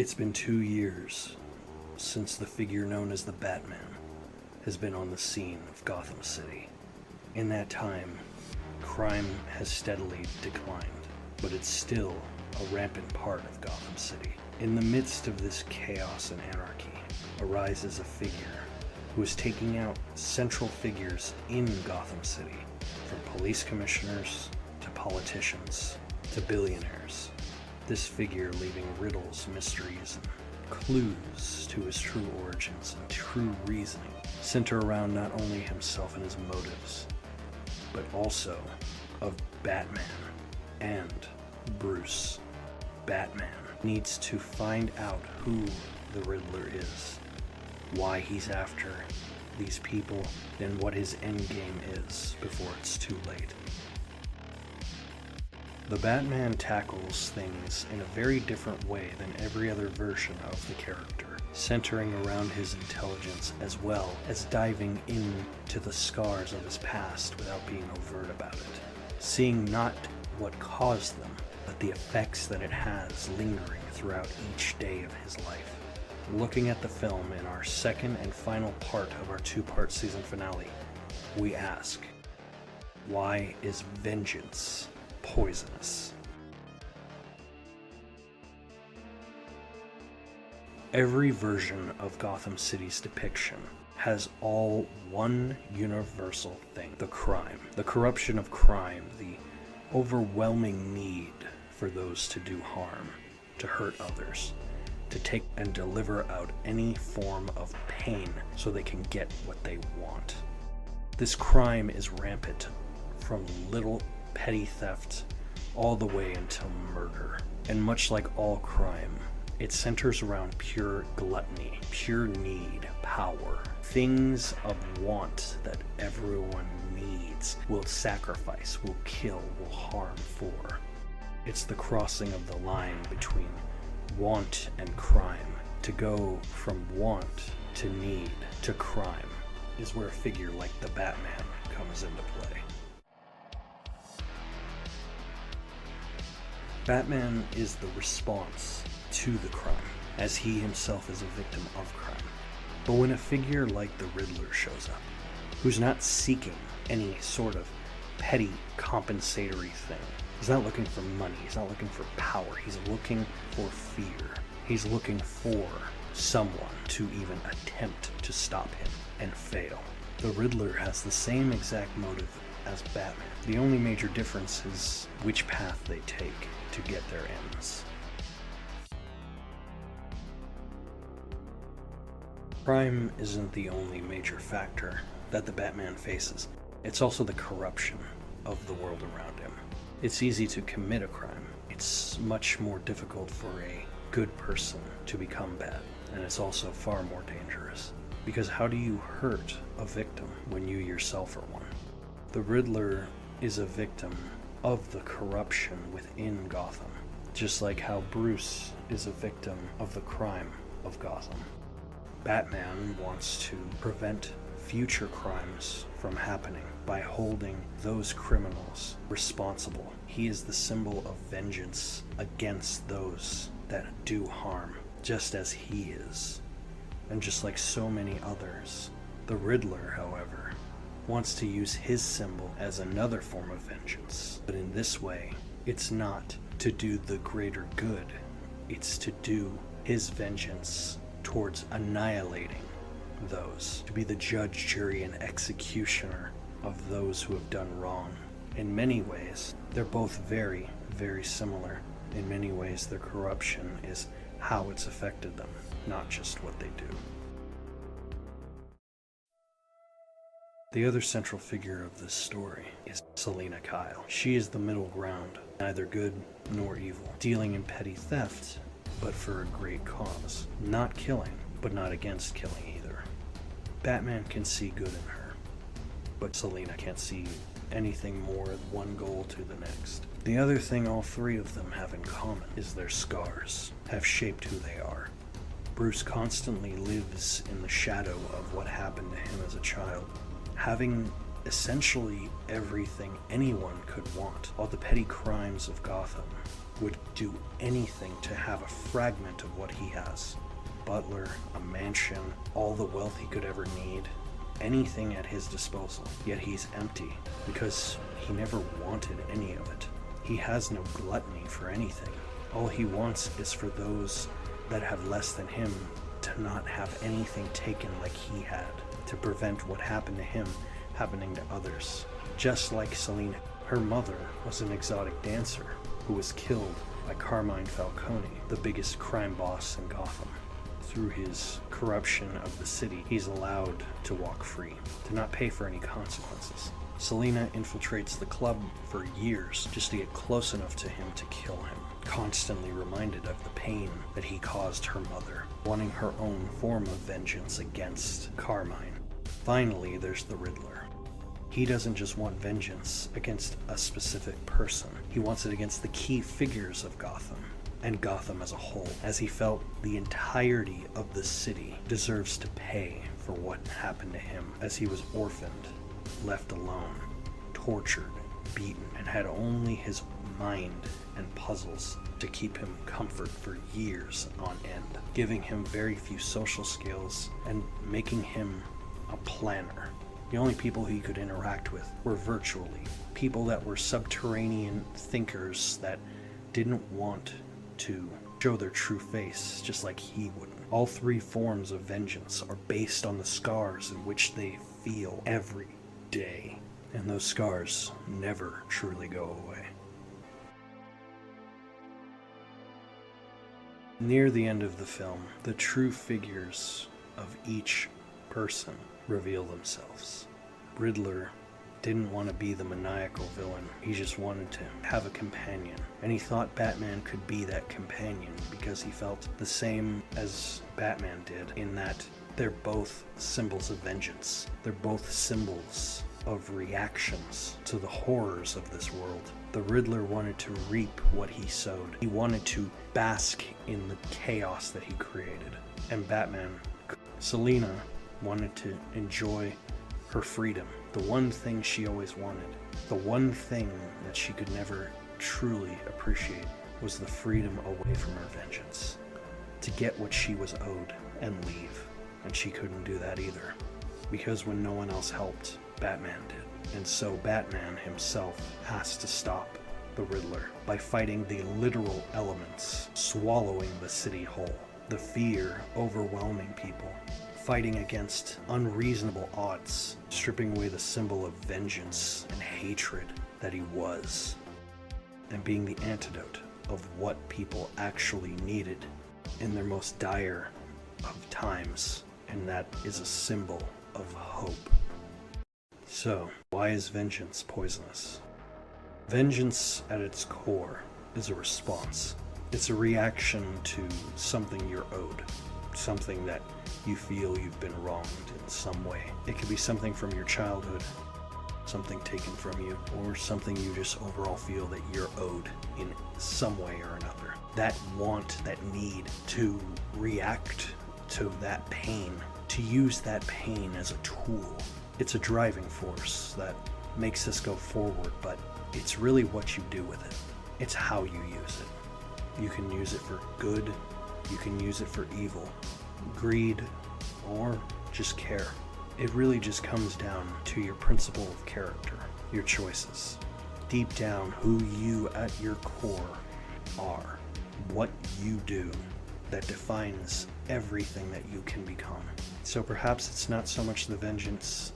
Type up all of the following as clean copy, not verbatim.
It's been 2 years since the figure known as the Batman has been on the scene of Gotham City. In that time, crime has steadily declined, but it's still a rampant part of Gotham City. In the midst of this chaos and anarchy arises a figure who is taking out central figures in Gotham City, from police commissioners to politicians to billionaires. This figure leaving riddles, mysteries, and clues to his true origins and true reasoning center around not only himself and his motives, but also of Batman and Bruce. Batman needs to find out who the Riddler is, why he's after these people, and what his endgame is before it's too late. The Batman tackles things in a very different way than every other version of the character, centering around his intelligence as well as diving into the scars of his past without being overt about it, seeing not what caused them, but the effects that it has lingering throughout each day of his life. Looking at the film in our second and final part of our 2-part season finale, we ask, why is vengeance poisonous? Every version of Gotham City's depiction has all one universal thing: the crime, the corruption of crime, the overwhelming need for those to do harm, to hurt others, to take and deliver out any form of pain so they can get what they want. This crime is rampant, from little petty theft all the way until murder. And much like all crime, it centers around pure gluttony, pure need, power, things of want that everyone needs, will sacrifice, will kill, will harm for. It's the crossing of the line between want and crime. To go from want to need to crime is where a figure like the Batman comes into play. Batman is the response to the crime, as he himself is a victim of crime. But when a figure like the Riddler shows up, who's not seeking any sort of petty compensatory thing, he's not looking for money, he's not looking for power, he's looking for fear. He's looking for someone to even attempt to stop him and fail. The Riddler has the same exact motive as Batman. The only major difference is which path they take to get their ends. Crime isn't the only major factor that the Batman faces. It's also the corruption of the world around him. It's easy to commit a crime. It's much more difficult for a good person to become bad, and it's also far more dangerous. Because how do you hurt a victim when you yourself are one? The Riddler is a victim of the corruption within Gotham, just like how Bruce is a victim of the crime of Gotham. Batman wants to prevent future crimes from happening by holding those criminals responsible. He is the symbol of vengeance against those that do harm, just as he is. And just like so many others, the Riddler, however, wants to use his symbol as another form of vengeance. But in this way, it's not to do the greater good, it's to do his vengeance towards annihilating those, to be the judge, jury, and executioner of those who have done wrong. In many ways, they're both very, very similar. In many ways, their corruption is how it's affected them, not just what they do. The other central figure of this story is Selina Kyle. She is the middle ground, neither good nor evil, dealing in petty theft, but for a great cause. Not killing, but not against killing either. Batman can see good in her, but Selina can't see anything more than one goal to the next. The other thing all three of them have in common is their scars have shaped who they are. Bruce constantly lives in the shadow of what happened to him as a child, having essentially everything anyone could want. All the petty crimes of Gotham would do anything to have a fragment of what he has. Butler, a mansion, all the wealth he could ever need, anything at his disposal. Yet he's empty because he never wanted any of it. He has no gluttony for anything. All he wants is for those that have less than him to not have anything taken like he had, to prevent what happened to him happening to others. Just like Selina, her mother was an exotic dancer who was killed by Carmine Falcone, the biggest crime boss in Gotham. Through his corruption of the city, he's allowed to walk free, to not pay for any consequences. Selina infiltrates the club for years just to get close enough to him to kill him, constantly reminded of the pain that he caused her mother, wanting her own form of vengeance against Carmine. Finally, there's the Riddler. He doesn't just want vengeance against a specific person. He wants it against the key figures of Gotham, and Gotham as a whole, as he felt the entirety of the city deserves to pay for what happened to him, as he was orphaned, left alone, tortured, beaten, and had only his mind and puzzles to keep him comfort for years on end, giving him very few social skills and making him a planner. The only people he could interact with were virtually, people that were subterranean thinkers that didn't want to show their true face, just like he wouldn't. All three forms of vengeance are based on the scars in which they feel every day, and those scars never truly go away. Near the end of the film, the true figures of each person reveal themselves. Riddler didn't want to be the maniacal villain. He just wanted to have a companion. And he thought Batman could be that companion because he felt the same as Batman did, in that they're both symbols of vengeance. They're both symbols of reactions to the horrors of this world. The Riddler wanted to reap what he sowed. He wanted to bask in the chaos that he created. And Batman, Selina, wanted to enjoy her freedom. The one thing she always wanted, the one thing that she could never truly appreciate, was the freedom away from her vengeance. To get what she was owed and leave. And she couldn't do that either. Because when no one else helped, Batman did. And so Batman himself has to stop the Riddler by fighting the literal elements swallowing the city whole. The fear overwhelming people. Fighting against unreasonable odds, stripping away the symbol of vengeance and hatred that he was, and being the antidote of what people actually needed in their most dire of times, and that is a symbol of hope. So, why is vengeance poisonous? Vengeance at its core is a response. It's a reaction to something you're owed, something that you feel you've been wronged in some way. It could be something from your childhood, something taken from you, or something you just overall feel that you're owed in some way or another. That want, that need to react to that pain, to use that pain as a tool. It's a driving force that makes us go forward, but it's really what you do with it. It's how you use it. You can use it for good, you can use it for evil, greed, or just care. It really just comes down to your principle of character, your choices. Deep down, who you at your core are, what you do, that defines everything that you can become. So perhaps it's not so much the vengeance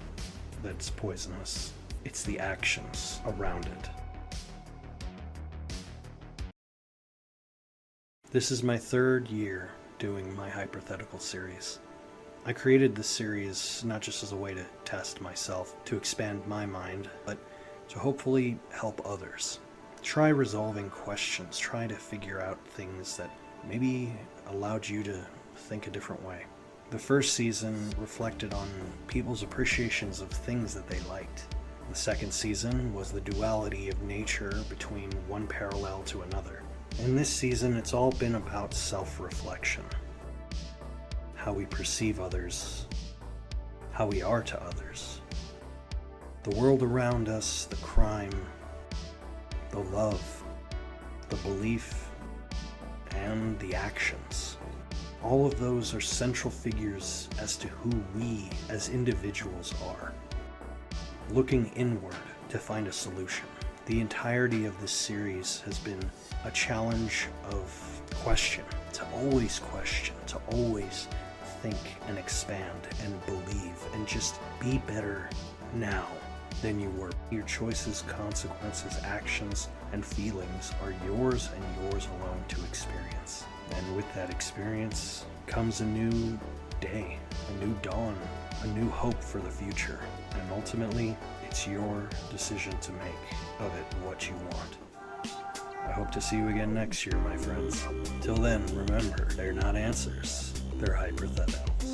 that's poisonous, it's the actions around it. This is my third year doing my Hyperthetical series. I created this series not just as a way to test myself, to expand my mind, but to hopefully help others. Try resolving questions, try to figure out things that maybe allowed you to think a different way. The first season reflected on people's appreciations of things that they liked. The second season was the duality of nature between one parallel to another. In this season, it's all been about self-reflection. How we perceive others, how we are to others, the world around us, the crime, the love, the belief, and the actions. All of those are central figures as to who we as individuals are. Looking inward to find a solution. The entirety of this series has been a challenge of question, to always think and expand and believe and just be better now than you were. Your choices, consequences, actions, and feelings are yours and yours alone to experience. And with that experience comes a new day, a new dawn, a new hope for the future. And ultimately, it's your decision to make of it what you want. I hope to see you again next year, my friends. Till then, remember, they're not answers, they're hypotheticals.